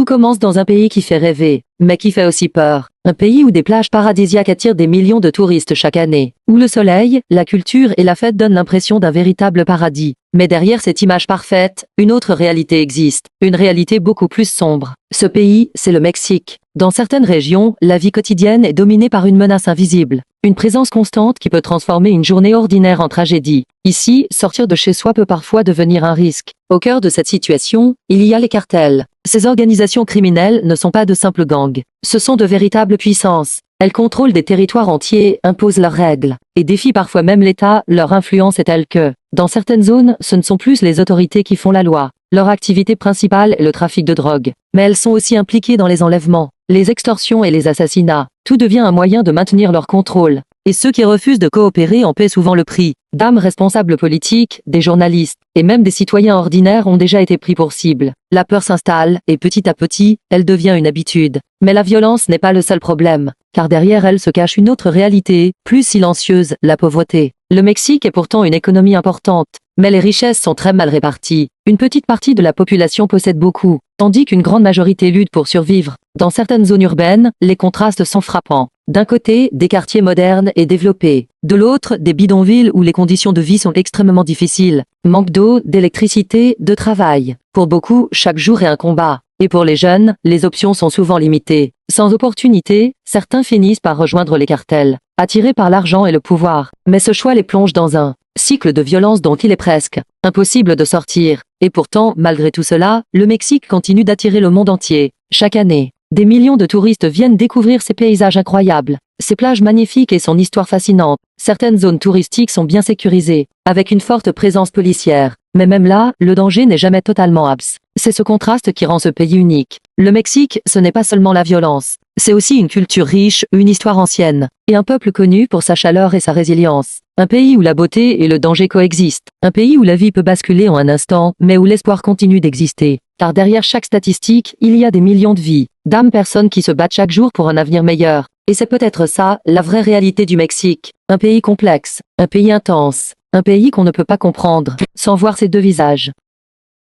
commence dans un pays qui fait rêver, mais qui fait aussi peur. Un pays où des plages paradisiaques attirent des millions de touristes chaque année. Où le soleil, la culture et la fête donnent l'impression d'un véritable paradis. Mais derrière cette image parfaite, une autre réalité existe. Une réalité beaucoup plus sombre. Ce pays, c'est le Mexique. Dans certaines régions, la vie quotidienne est dominée par une menace invisible. Une présence constante qui peut transformer une journée ordinaire en tragédie. Ici, sortir de chez soi peut parfois devenir un risque. Au cœur de cette situation, il y a les cartels. Ces organisations criminelles ne sont pas de simples gangs. Ce sont de véritables puissances. Elles contrôlent des territoires entiers, imposent leurs règles, et défient parfois même l'État. Leur influence est telle que, dans certaines zones, ce ne sont plus les autorités qui font la loi. Leur activité principale est le trafic de drogue. Mais elles sont aussi impliquées dans les enlèvements, les extorsions et les assassinats. Tout devient un moyen de maintenir leur contrôle. Et ceux qui refusent de coopérer en paient souvent le prix. D'âmes responsables politiques, des journalistes, et même des citoyens ordinaires ont déjà été pris pour cible. La peur s'installe, et petit à petit, elle devient une habitude. Mais la violence n'est pas le seul problème, car derrière elle se cache une autre réalité, plus silencieuse, la pauvreté. Le Mexique est pourtant une économie importante, mais les richesses sont très mal réparties. Une petite partie de la population possède beaucoup, tandis qu'une grande majorité lutte pour survivre. Dans certaines zones urbaines, les contrastes sont frappants. D'un côté, des quartiers modernes et développés. De l'autre, des bidonvilles où les conditions de vie sont extrêmement difficiles. Manque d'eau, d'électricité, de travail. Pour beaucoup, chaque jour est un combat. Et pour les jeunes, les options sont souvent limitées. Sans opportunité, certains finissent par rejoindre les cartels, attirés par l'argent et le pouvoir. Mais ce choix les plonge dans un cycle de violence dont il est presque impossible de sortir. Et pourtant, malgré tout cela, le Mexique continue d'attirer le monde entier. Chaque année, des millions de touristes viennent découvrir ces paysages incroyables, ces plages magnifiques et son histoire fascinante. Certaines zones touristiques sont bien sécurisées, avec une forte présence policière. Mais même là, le danger n'est jamais totalement absent. C'est ce contraste qui rend ce pays unique. Le Mexique, ce n'est pas seulement la violence. C'est aussi une culture riche, une histoire ancienne, et un peuple connu pour sa chaleur et sa résilience. Un pays où la beauté et le danger coexistent. Un pays où la vie peut basculer en un instant, mais où l'espoir continue d'exister. Car derrière chaque statistique, il y a des millions de vies, d'âmes personnes qui se battent chaque jour pour un avenir meilleur. Et c'est peut-être ça, la vraie réalité du Mexique. Un pays complexe, un pays intense, un pays qu'on ne peut pas comprendre, sans voir ses deux visages.